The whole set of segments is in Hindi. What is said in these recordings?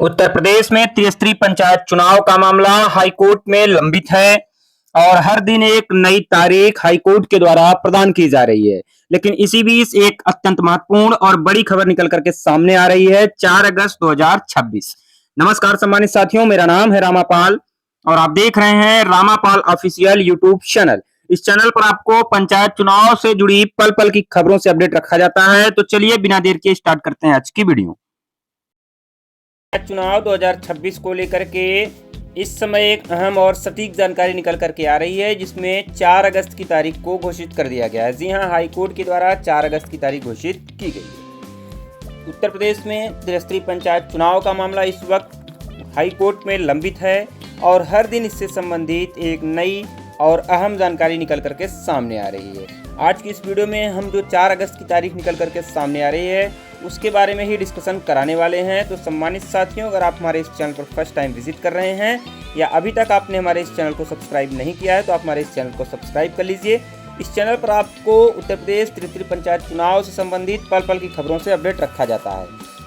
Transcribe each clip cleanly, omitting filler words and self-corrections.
उत्तर प्रदेश में त्रिस्तरीय पंचायत चुनाव का मामला हाईकोर्ट में लंबित है और हर दिन एक नई तारीख हाईकोर्ट के द्वारा प्रदान की जा रही है। लेकिन इसी बीच एक अत्यंत महत्वपूर्ण और बड़ी खबर निकल करके सामने आ रही है 4 अगस्त 2026। नमस्कार सम्मानित साथियों, मेरा नाम है रामापाल और आप देख रहे हैं रामापाल ऑफिशियल यूट्यूब चैनल। इस चैनल पर आपको पंचायत चुनाव से जुड़ी पल पल की खबरों से अपडेट रखा जाता है। तो चलिए बिना देर के स्टार्ट करते हैं आज की वीडियो। चुनाव 2026 को लेकर के इस समय एक अहम और सटीक जानकारी निकल करके आ रही है, जिसमें 4 अगस्त की तारीख को घोषित कर दिया गया है। जी हां, हाईकोर्ट के द्वारा 4 अगस्त की तारीख घोषित की गई है। उत्तर प्रदेश में त्रिस्तरीय पंचायत चुनाव का मामला इस वक्त हाईकोर्ट में लंबित है और हर दिन इससे संबंधित एक नई और अहम जानकारी निकल करके सामने आ रही है। आज की इस वीडियो में हम जो 4 अगस्त की तारीख निकल करके सामने आ रही है उसके बारे में ही डिस्कशन कराने वाले हैं। तो सम्मानित साथियों, अगर आप हमारे इस चैनल पर फर्स्ट टाइम विजिट कर रहे हैं या अभी तक आपने हमारे इस चैनल को सब्सक्राइब नहीं किया है तो आप हमारे इस चैनल को सब्सक्राइब कर लीजिए। इस चैनल पर आपको उत्तर प्रदेश त्रिस्तरीय पंचायत चुनाव से संबंधित पल पल की खबरों से अपडेट रखा जाता है।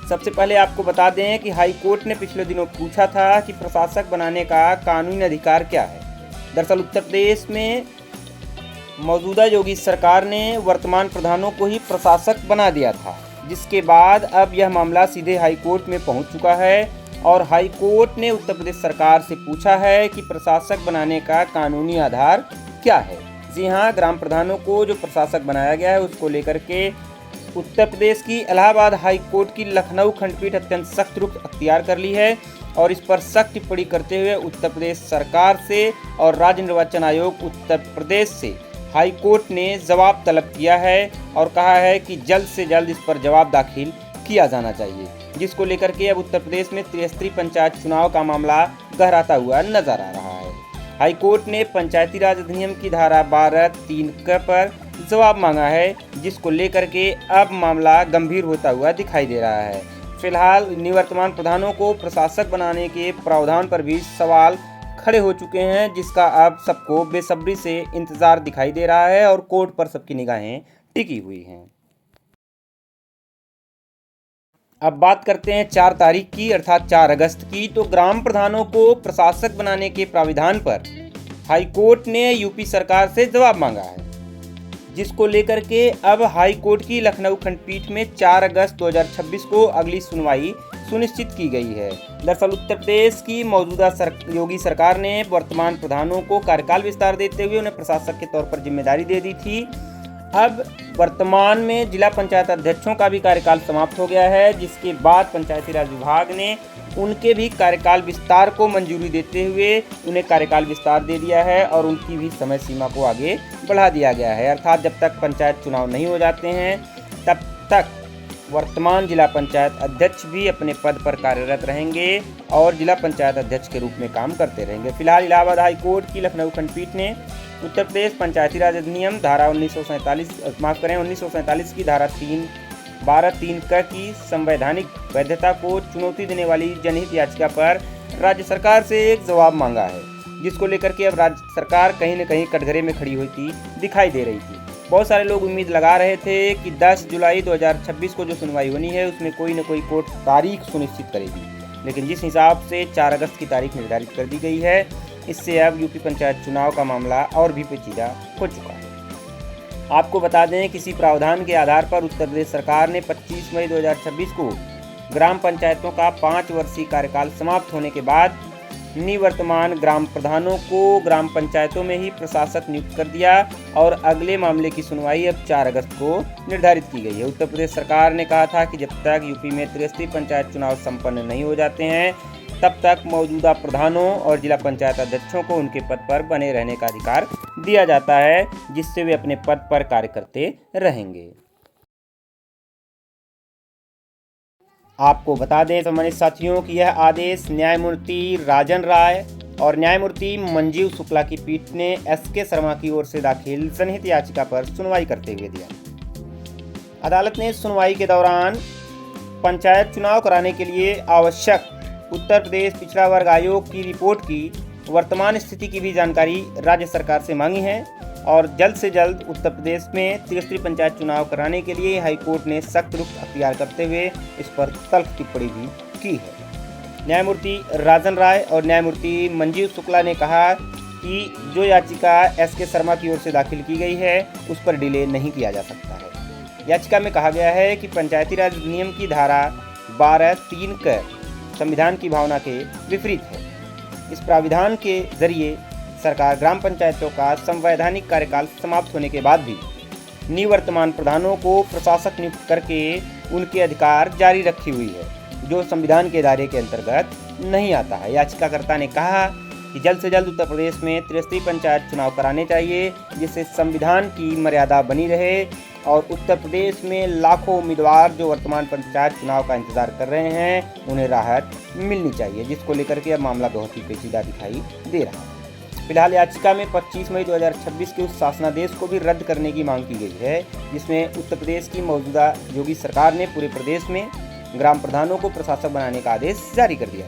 सबसे पहले आपको बता दें कि हाईकोर्ट ने पिछले दिनों पूछा था कि प्रशासक बनाने का कानूनी अधिकार क्या है। दरअसल उत्तर प्रदेश में मौजूदा योगी सरकार ने वर्तमान प्रधानों को ही प्रशासक बना दिया था, जिसके बाद अब यह मामला सीधे हाईकोर्ट में पहुंच चुका है और हाईकोर्ट ने उत्तर प्रदेश सरकार से पूछा है कि प्रशासक बनाने का कानूनी आधार क्या है। जी हां, ग्राम प्रधानों को जो प्रशासक बनाया गया है उसको लेकर के उत्तर प्रदेश की इलाहाबाद हाईकोर्ट की लखनऊ खंडपीठ अत्यंत सख्त रुख अख्तियार कर ली है और इस पर सख्त टिप्पणी करते हुए उत्तर प्रदेश सरकार से और राज्य निर्वाचन आयोग उत्तर प्रदेश से हाईकोर्ट ने जवाब तलब किया है और कहा है कि जल्द से जल्द इस पर जवाब दाखिल किया जाना चाहिए, जिसको लेकर के अब उत्तर प्रदेश में त्रिस्तरीय पंचायत चुनाव का मामला गहराता हुआ नजर आ रहा है। हाईकोर्ट ने पंचायती राज अधिनियम की धारा 12(3) पर जवाब मांगा है, जिसको लेकर के अब मामला गंभीर होता हुआ दिखाई दे रहा है। फिलहाल निवर्तमान प्रधानों को प्रशासक बनाने के प्रावधान पर भी सवाल खड़े हो चुके हैं, जिसका अब सबको बेसब्री से इंतजार दिखाई दे रहा है और कोर्ट पर सबकी निगाहें टिकी हुई हैं। अब बात करते हैं 4 तारीख की, अर्थात 4 अगस्त की। तो ग्राम प्रधानों को प्रशासक बनाने के प्राविधान पर हाईकोर्ट ने यूपी सरकार से जवाब मांगा है, जिसको लेकर के अब हाईकोर्ट की लखनऊ खंडपीठ में 4 अगस्त 2026 को अगली सुनवाई सुनिश्चित की गई है। दरअसल उत्तर प्रदेश की मौजूदा योगी सरकार ने वर्तमान प्रधानों को कार्यकाल विस्तार देते हुए उन्हें प्रशासक के तौर पर जिम्मेदारी दे दी थी। अब वर्तमान में जिला पंचायत अध्यक्षों का भी कार्यकाल समाप्त हो गया है, जिसके बाद पंचायती राज विभाग ने उनके भी कार्यकाल विस्तार को मंजूरी देते हुए उन्हें कार्यकाल विस्तार दे दिया है और उनकी भी समय सीमा को आगे बढ़ा दिया गया है। अर्थात जब तक पंचायत चुनाव नहीं हो जाते हैं तब तक वर्तमान जिला पंचायत अध्यक्ष भी अपने पद पर कार्यरत रहेंगे और जिला पंचायत अध्यक्ष के रूप में काम करते रहेंगे। फिलहाल इलाहाबाद हाईकोर्ट की लखनऊ खंडपीठ ने उत्तर प्रदेश पंचायती राज अधिनियम धारा 1947 की धारा 12(3) की संवैधानिक वैधता को चुनौती देने वाली जनहित याचिका पर राज्य सरकार से एक जवाब मांगा है, जिसको लेकर के अब राज्य सरकार कहीं न कहीं कटघरे में खड़ी हुई दिखाई दे रही थी। बहुत सारे लोग उम्मीद लगा रहे थे कि 10 जुलाई 2026 को जो सुनवाई होनी है उसमें कोई न कोई कोर्ट तारीख सुनिश्चित करेगी, लेकिन जिस हिसाब से 4 अगस्त की तारीख निर्धारित कर दी गई है, इससे अब यूपी पंचायत चुनाव का मामला और भी पेचीदा हो चुका है। आपको बता दें, किसी प्रावधान के आधार पर उत्तर प्रदेश सरकार ने 25 मई 2026 को ग्राम पंचायतों का 5 वर्षीय कार्यकाल समाप्त होने के बाद निवर्तमान ग्राम प्रधानों को ग्राम पंचायतों में ही प्रशासक नियुक्त कर दिया और अगले मामले की सुनवाई अब 4 अगस्त को निर्धारित की गई है। उत्तर प्रदेश सरकार ने कहा था कि जब तक यूपी में त्रिस्तरीय पंचायत चुनाव संपन्न नहीं हो जाते हैं तब तक मौजूदा प्रधानों और जिला पंचायत अध्यक्षों को उनके पद पर बने रहने का अधिकार दिया जाता है, जिससे वे अपने पद पर कार्य करते रहेंगे। आपको बता दें सम्मानित साथियों कि यह आदेश न्यायमूर्ति राजन राय और न्यायमूर्ति मंजीव शुक्ला की पीठ ने एस.के. शर्मा की ओर से दाखिल जनहित याचिका पर सुनवाई करते हुए दिया। अदालत ने सुनवाई के दौरान पंचायत चुनाव कराने के लिए आवश्यक उत्तर प्रदेश पिछड़ा वर्ग आयोग की रिपोर्ट की वर्तमान स्थिति की भी जानकारी राज्य सरकार से मांगी है और जल्द से जल्द उत्तर प्रदेश में त्रिस्तरीय पंचायत चुनाव कराने के लिए हाईकोर्ट ने सख्त रुख अख्तियार करते हुए इस पर तल्ख टिप्पणी भी की है। न्यायमूर्ति राजन राय और न्यायमूर्ति मंजीव शुक्ला ने कहा कि जो याचिका एस.के. शर्मा की ओर से दाखिल की गई है उस पर डिले नहीं किया जा सकता है। याचिका में कहा गया है कि पंचायती राज अधिनियम की धारा 12(3) क संविधान की भावना के विपरीत है। इस प्राविधान के जरिए सरकार ग्राम पंचायतों का संवैधानिक कार्यकाल समाप्त होने के बाद भी निवर्तमान प्रधानों को प्रशासक नियुक्त करके उनके अधिकार जारी रखी हुई है, जो संविधान के दायरे के अंतर्गत नहीं आता है। याचिकाकर्ता ने कहा कि जल्द से जल्द उत्तर प्रदेश में त्रिस्तरीय पंचायत चुनाव कराने चाहिए, जिससे संविधान की मर्यादा बनी रहे और उत्तर प्रदेश में लाखों उम्मीदवार जो वर्तमान पंचायत चुनाव का इंतजार कर रहे हैं उन्हें राहत मिलनी चाहिए, जिसको लेकर के अब मामला बहुत ही पेचीदा दिखाई दे रहा है। फिलहाल याचिका में 25 मई 2026 के उस शासनादेश को भी रद्द करने की मांग की गई है, जिसमें उत्तर प्रदेश की मौजूदा योगी सरकार ने पूरे प्रदेश में ग्राम प्रधानों को प्रशासक बनाने का आदेश जारी कर दिया।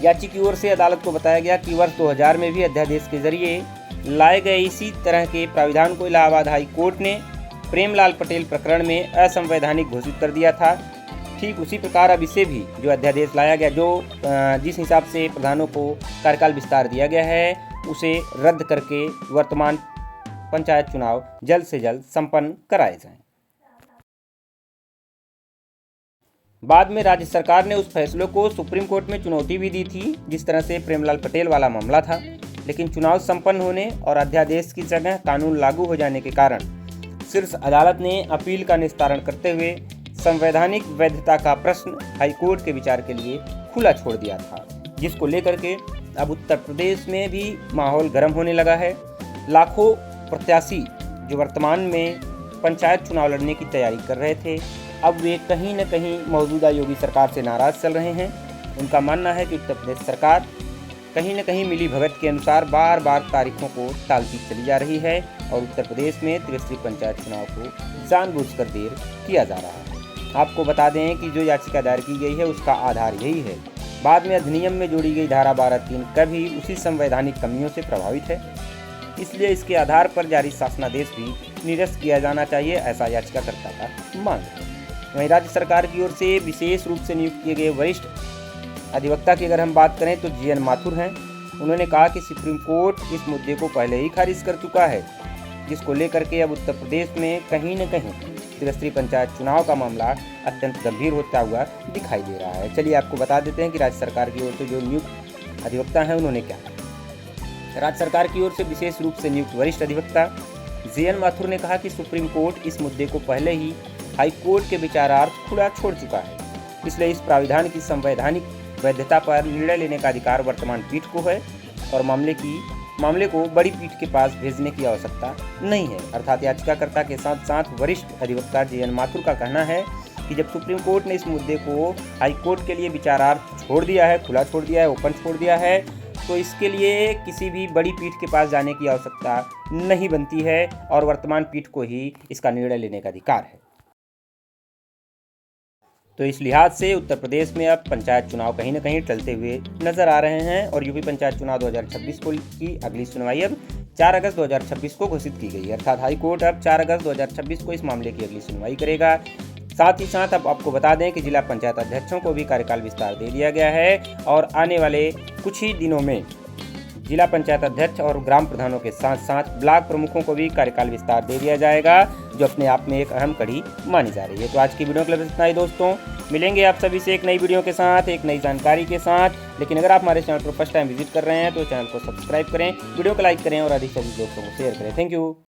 याचिका की ओर से अदालत को बताया गया कि वर्ष 2000 में भी अध्यादेश के जरिए लाए गए इसी तरह के प्राविधान को इलाहाबाद हाई कोर्ट ने प्रेमलाल पटेल प्रकरण में असंवैधानिक घोषित कर दिया था। ठीक उसी प्रकार अब इसे भी जो अध्यादेश लाया गया, जो जिस हिसाब से प्रधानों को कार्यकाल विस्तार दिया गया है, उसे रद्द करके वर्तमान पंचायत चुनाव जल्द से जल्द संपन्न कराए जाएं। बाद में राज्य सरकार ने उस फैसले को सुप्रीम कोर्ट में चुनौती भी दी थी, जिस तरह से प्रेमलाल पटेल वाला मामला था, लेकिन चुनाव संपन्न होने और अध्यादेश की जगह कानून लागू हो जाने के कारण शीर्ष अदालत ने अपील का निस्तारण करते हुए संवैधानिक वैधता का प्रश्न हाईकोर्ट के विचार के लिए खुला छोड़ दिया था, जिसको लेकर के अब उत्तर प्रदेश में भी माहौल गर्म होने लगा है। लाखों प्रत्याशी जो वर्तमान में पंचायत चुनाव लड़ने की तैयारी कर रहे थे, अब वे कहीं न कहीं मौजूदा योगी सरकार से नाराज चल रहे हैं। उनका मानना है कि उत्तर प्रदेश सरकार कहीं न कहीं मिली भगत के अनुसार बार बार तारीखों को टालती चली जा रही है और उत्तर प्रदेश में त्रिस्तरीय पंचायत चुनाव को जानबूझकर देर किया जा रहा है। आपको बता दें कि जो याचिका दायर की गई है उसका आधार यही है। बाद में अधिनियम में जोड़ी गई धारा 12(3) का भी उसी संवैधानिक कमियों से प्रभावित है, इसलिए इसके आधार पर जारी शासनादेश भी निरस्त किया जाना चाहिए, ऐसा याचिकाकर्ता का मांग है। वहीं राज्य सरकार की ओर से विशेष रूप से नियुक्त किए गए वरिष्ठ अधिवक्ता की अगर हम बात करें तो जी.एन. माथुर हैं। उन्होंने कहा कि सुप्रीम कोर्ट इस मुद्दे को पहले ही खारिज कर चुका है, जिसको लेकर के अब उत्तर प्रदेश में कहीं न कहीं त्रिस्तरीय पंचायत चुनाव का मामला अत्यंत गंभीर होता हुआ दिखाई दे रहा है। चलिए आपको बता देते हैं कि राज्य सरकार की ओर से जो नियुक्त अधिवक्ता हैं उन्होंने क्या कहा। राज्य सरकार की ओर से विशेष रूप से नियुक्त वरिष्ठ अधिवक्ता जी.एन. माथुर ने कहा कि सुप्रीम कोर्ट इस मुद्दे को पहले ही हाई कोर्ट के विचारार्थ खुला छोड़ चुका है, इसलिए इस प्राविधान की संवैधानिक वैधता पर निर्णय लेने का अधिकार वर्तमान पीठ को है और मामले को बड़ी पीठ के पास भेजने की आवश्यकता नहीं है। अर्थात याचिकाकर्ता के साथ साथ वरिष्ठ अधिवक्ता जी.एन. माथुर का कहना है कि जब सुप्रीम कोर्ट ने इस मुद्दे को हाई कोर्ट के लिए विचारार्थ छोड़ दिया है, खुला छोड़ दिया है, ओपन छोड़ दिया है, तो इसके लिए किसी भी बड़ी पीठ के पास जाने की आवश्यकता नहीं बनती है और वर्तमान पीठ को ही इसका निर्णय लेने का अधिकार है। तो इस लिहाज से उत्तर प्रदेश में अब पंचायत चुनाव कहीं न कहीं टलते हुए नजर आ रहे हैं और यूपी पंचायत चुनाव 2026 की अगली सुनवाई अब 4 अगस्त 2026 को घोषित की गई है। अर्थात हाई कोर्ट अब 4 अगस्त 2026 को इस मामले की अगली सुनवाई करेगा। साथ ही साथ अब आपको बता दें कि जिला पंचायत अध्यक्षों को भी कार्यकाल विस्तार दे दिया गया है और आने वाले कुछ ही दिनों में जिला पंचायत अध्यक्ष और ग्राम प्रधानों के साथ साथ ब्लॉक प्रमुखों को भी कार्यकाल विस्तार दे दिया जाएगा, जो अपने आप में एक अहम कड़ी मानी जा रही है। तो आज की वीडियो के लिए इतना ही दोस्तों, मिलेंगे आप सभी से एक नई वीडियो के साथ, एक नई जानकारी के साथ। लेकिन अगर आप हमारे चैनल पर फर्स्ट टाइम विजिट कर रहे हैं तो चैनल को सब्सक्राइब करें, वीडियो को लाइक करें और अधिक से अधिक दोस्तों को शेयर करें। Thank you.